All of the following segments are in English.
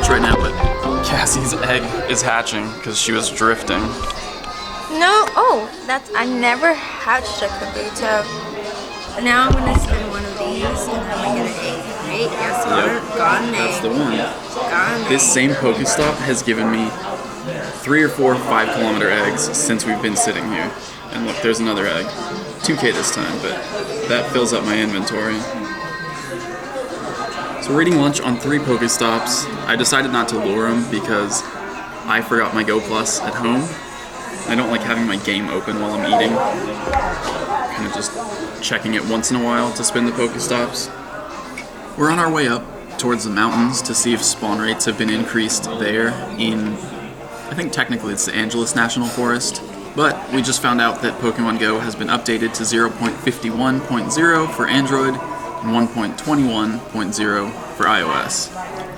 lunch right now, but Cassie's egg is hatching because she was drifting. No, I never hatched a Kubbi, so now I'm gonna spin one of these and then I'm gonna get an egg, right? Yes, got an egg. That's the one. Got an This egg. same Pokestop has given me 3 or 4 5-kilometer eggs since we've been sitting here. And look, there's another egg. 2K this time, but that fills up my inventory. So we're eating lunch on 3 Pokestops. I decided not to lure them because I forgot my Go Plus at home. I don't like having my game open while I'm eating. Kind of just checking it once in a while to spin the Pokestops. We're on our way up towards the mountains to see if spawn rates have been increased there in, I think technically it's the Angeles National Forest. But we just found out that Pokemon Go has been updated to 0.51.0 for Android and 1.21.0 for iOS.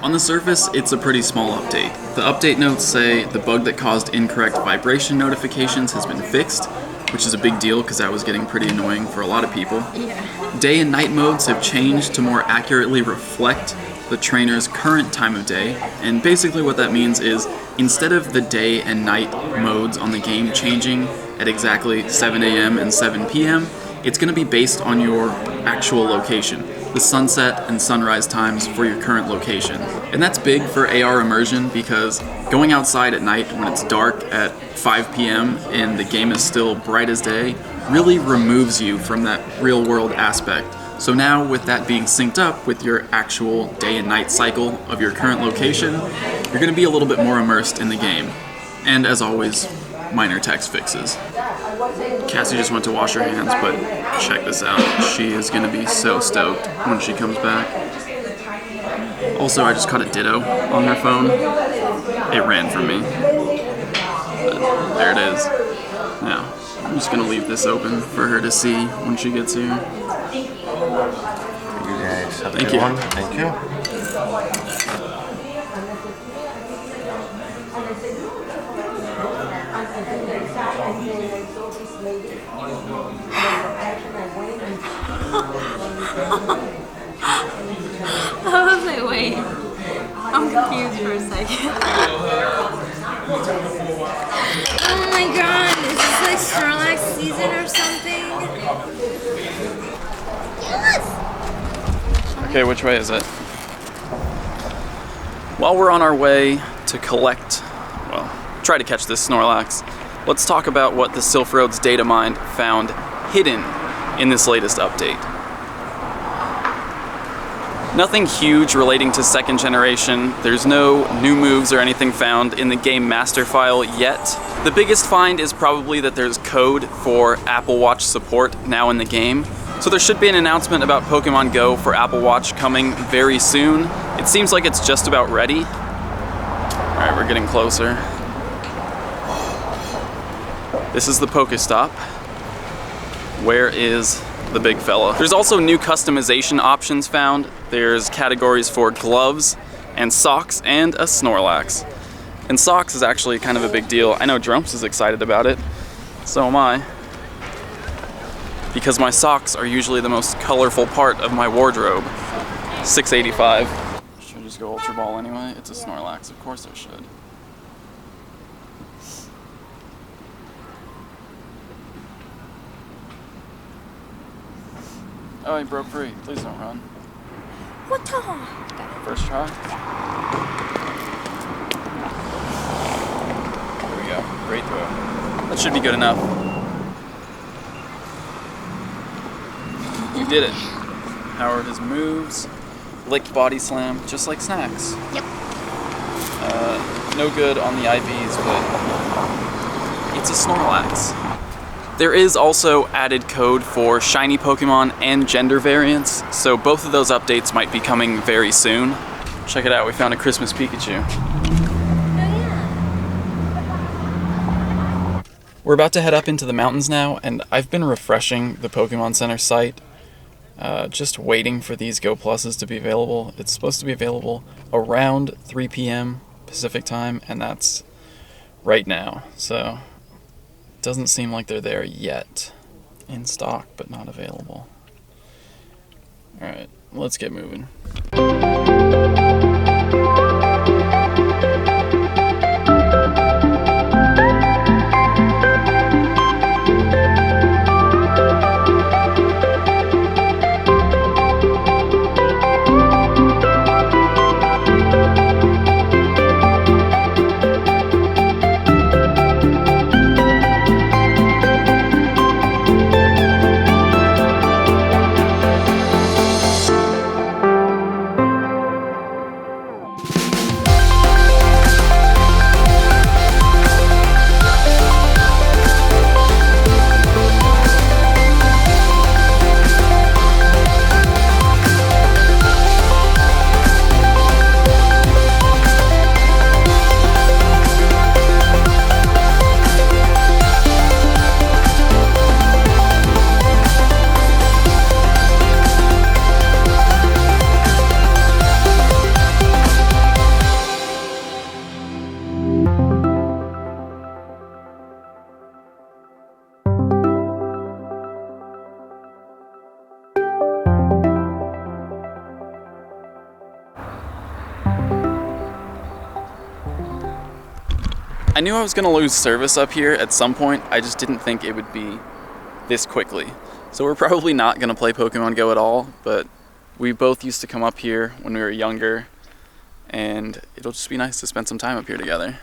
On the surface, it's a pretty small update. The update notes say the bug that caused incorrect vibration notifications has been fixed, which is a big deal because that was getting pretty annoying for a lot of people. Yeah. Day and night modes have changed to more accurately reflect the trainer's current time of day, and basically what that means is instead of the day and night modes on the game changing at exactly 7 a.m. and 7 p.m., it's going to be based on your actual location, the sunset and sunrise times for your current location. And that's big for AR immersion because going outside at night when it's dark at 5 p.m. and the game is still bright as day really removes you from that real world aspect. So now with that being synced up with your actual day and night cycle of your current location, you're going to be a little bit more immersed in the game. And as always, minor text fixes. Cassie just went to wash her hands, but check this out. She is going to be so stoked when she comes back. Also, I just caught a Ditto on her phone. It ran from me. But there it is. Now, I'm just going to leave this open for her to see when she gets here. You guys have a Thank good you. one. Thank you. I was like, wait. I'm confused for a second. Oh my god, is this like Snorlax season or something? Yes! Okay, which way is it? While we're on our way to try to catch this Snorlax, let's talk about what the Sylph Roads data mine found hidden in this latest update. Nothing huge relating to 2nd generation. There's no new moves or anything found in the game master file yet. The biggest find is probably that there's code for Apple Watch support now in the game. So there should be an announcement about Pokemon Go for Apple Watch coming very soon. It seems like it's just about ready. Alright, we're getting closer. This is the Pokestop. Where is the big fella? There's also new customization options found. There's categories for gloves and socks and a Snorlax. And socks is actually kind of a big deal. I know Drumps is excited about it. So am I. Because my socks are usually the most colorful part of my wardrobe. $6.85. Should I just go Ultra Ball anyway? It's a Snorlax, of course I should. Oh, he broke free. Please don't run. What the? First try. There we go. Great throw. That should be good enough. You did it. Powered his moves. Licked body slam, just like Snacks. Yep. No good on the IVs, but it's a Snorlax. There is also added code for shiny Pokemon and gender variants, so both of those updates might be coming very soon. Check it out, we found a Christmas Pikachu. Oh yeah. We're about to head up into the mountains now, and I've been refreshing the Pokemon Center site, just waiting for these Go Pluses to be available. It's supposed to be available around 3 p.m. Pacific time, and that's right now, so doesn't seem like they're there yet. In stock, but not available. Alright, let's get moving. I knew I was gonna lose service up here at some point, I just didn't think it would be this quickly. So we're probably not gonna play Pokemon Go at all, but we both used to come up here when we were younger, and it'll just be nice to spend some time up here together.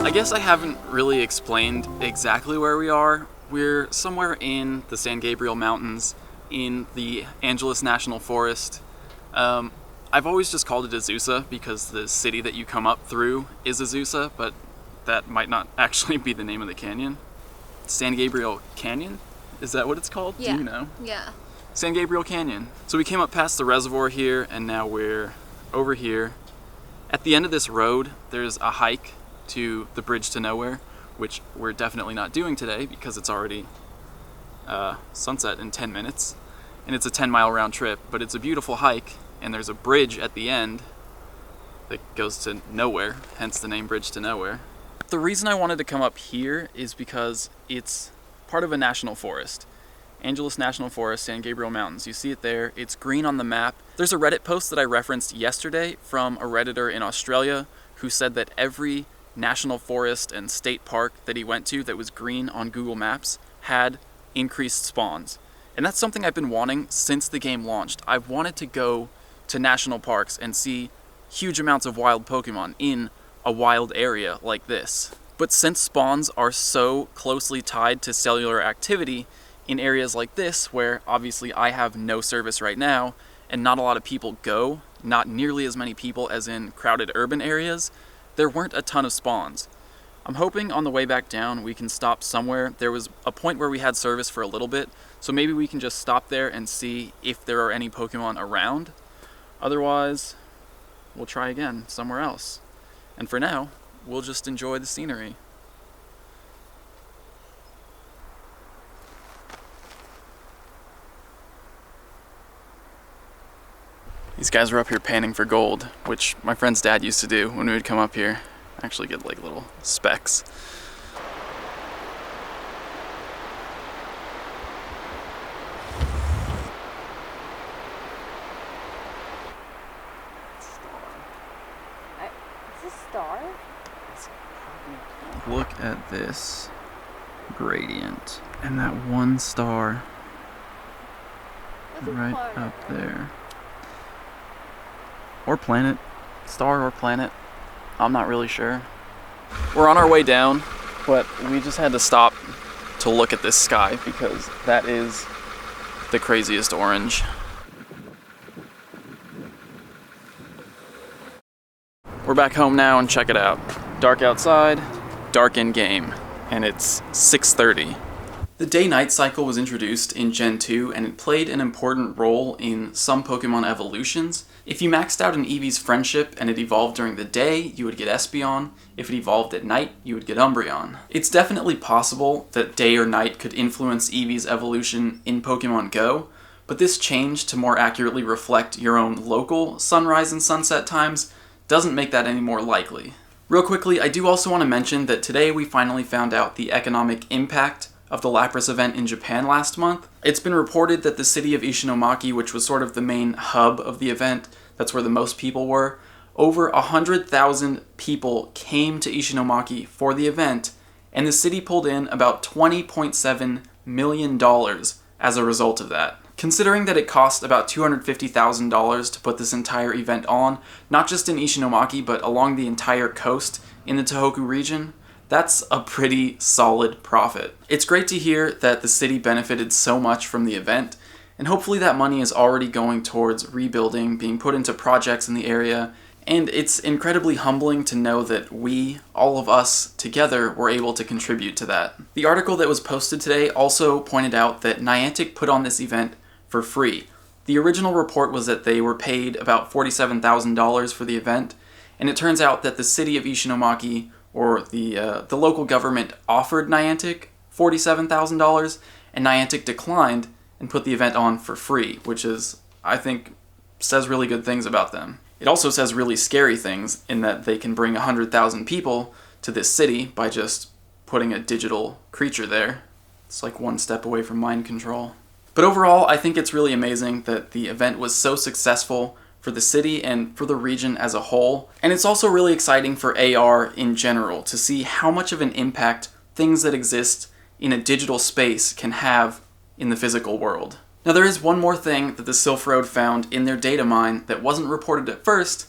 I guess I haven't really explained exactly where we are. We're somewhere in the San Gabriel Mountains in the Angeles National Forest. I've always just called it Azusa because the city that you come up through is Azusa, but that might not actually be the name of the canyon. San Gabriel Canyon? Is that what it's called? Yeah. Do you know? Yeah. San Gabriel Canyon. So we came up past the reservoir here, and now we're over here. At the end of this road, there's a hike to the Bridge to Nowhere, which we're definitely not doing today because it's already sunset in 10 minutes, and it's a 10-mile round trip, but it's a beautiful hike, and there's a bridge at the end that goes to nowhere, hence the name Bridge to Nowhere. The reason I wanted to come up here is because it's part of a national forest. Angeles National Forest, San Gabriel Mountains. You see it there. It's green on the map. There's a Reddit post that I referenced yesterday from a Redditor in Australia who said that every national forest and state park that he went to that was green on Google Maps had increased spawns. And that's something I've been wanting since the game launched. I've wanted to go to national parks and see huge amounts of wild Pokemon in a wild area like this. But since spawns are so closely tied to cellular activity in areas like this, where obviously I have no service right now and not a lot of people go, not nearly as many people as in crowded urban areas, there weren't a ton of spawns. I'm hoping on the way back down we can stop somewhere. There was a point where we had service for a little bit, so maybe we can just stop there and see if there are any Pokemon around. Otherwise, we'll try again somewhere else. And for now, we'll just enjoy the scenery. These guys were up here panning for gold, which my friend's dad used to do when we would come up here. Actually get like little specks. Is this star? Look at this gradient and that one star right up there. Or planet. Star or planet. I'm not really sure. We're on our way down, but we just had to stop to look at this sky because that is the craziest orange. We're back home now and check it out. Dark outside, dark in game, and it's 6:30. The day-night cycle was introduced in Gen 2 and it played an important role in some Pokemon evolutions. If you maxed out an Eevee's friendship and it evolved during the day, you would get Espeon. If it evolved at night, you would get Umbreon. It's definitely possible that day or night could influence Eevee's evolution in Pokemon Go, but this change to more accurately reflect your own local sunrise and sunset times doesn't make that any more likely. Real quickly, I do also want to mention that today we finally found out the economic impact of the Lapras event in Japan last month. It's been reported that the city of Ishinomaki, which was sort of the main hub of the event, that's where the most people were, over 100,000 people came to Ishinomaki for the event, and the city pulled in about $20.7 million as a result of that. Considering that it cost about $250,000 to put this entire event on, not just in Ishinomaki, but along the entire coast in the Tohoku region, that's a pretty solid profit. It's great to hear that the city benefited so much from the event, and hopefully that money is already going towards rebuilding, being put into projects in the area, and it's incredibly humbling to know that we, all of us, together, were able to contribute to that. The article that was posted today also pointed out that Niantic put on this event for free. The original report was that they were paid about $47,000 for the event, and it turns out that the city of Ishinomaki, or the local government, offered Niantic $47,000, and Niantic declined and put the event on for free, which is, I think, says really good things about them. It also says really scary things in that they can bring 100,000 people to this city by just putting a digital creature there. It's like one step away from mind control. But overall, I think it's really amazing that the event was so successful for the city and for the region as a whole. And it's also really exciting for AR in general to see how much of an impact things that exist in a digital space can have in the physical world. Now there is one more thing that the Silph Road found in their data mine that wasn't reported at first,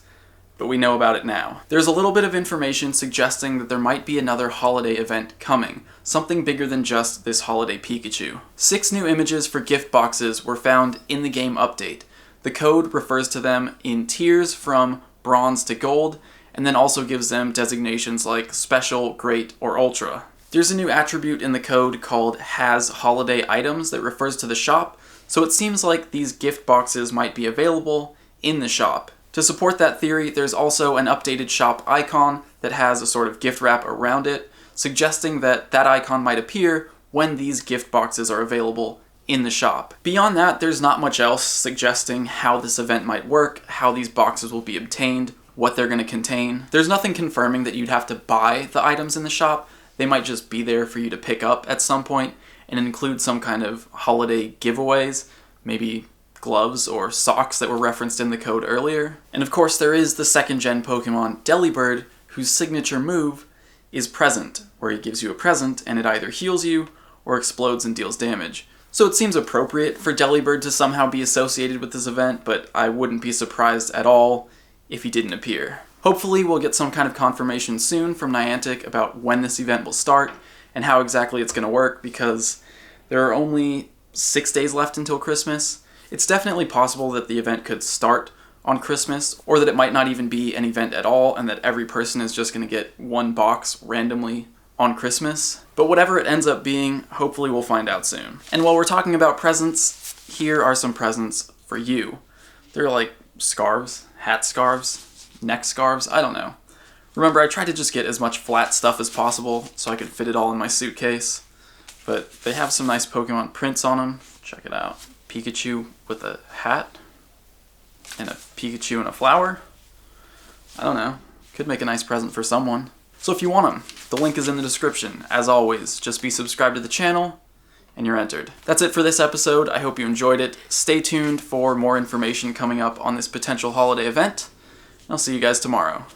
but we know about it now. There's a little bit of information suggesting that there might be another holiday event coming, something bigger than just this holiday Pikachu. 6 new images for gift boxes were found in the game update. The code refers to them in tiers from bronze to gold, and then also gives them designations like special, great, or ultra. There's a new attribute in the code called has holiday items that refers to the shop, so it seems like these gift boxes might be available in the shop. To support that theory, there's also an updated shop icon that has a sort of gift wrap around it, suggesting that that icon might appear when these gift boxes are available in the shop. Beyond that, there's not much else suggesting how this event might work, how these boxes will be obtained, what they're going to contain. There's nothing confirming that you'd have to buy the items in the shop. They might just be there for you to pick up at some point and include some kind of holiday giveaways, maybe gloves or socks that were referenced in the code earlier. And of course there is the second gen Pokemon Delibird, whose signature move is Present, where he gives you a present and it either heals you or explodes and deals damage. So it seems appropriate for Delibird to somehow be associated with this event, but I wouldn't be surprised at all if he didn't appear. Hopefully we'll get some kind of confirmation soon from Niantic about when this event will start and how exactly it's going to work, because there are only 6 days left until Christmas. It's definitely possible that the event could start on Christmas, or that it might not even be an event at all and that every person is just going to get one box randomly on Christmas. But whatever it ends up being, hopefully we'll find out soon. And while we're talking about presents, here are some presents for you. They're like scarves, hat scarves, neck scarves, I don't know. Remember, I tried to just get as much flat stuff as possible so I could fit it all in my suitcase. But they have some nice Pokemon prints on them. Check it out. Pikachu with a hat. And a Pikachu and a flower. I don't know. Could make a nice present for someone. So if you want them, the link is in the description. As always, just be subscribed to the channel and you're entered. That's it for this episode. I hope you enjoyed it. Stay tuned for more information coming up on this potential holiday event. I'll see you guys tomorrow.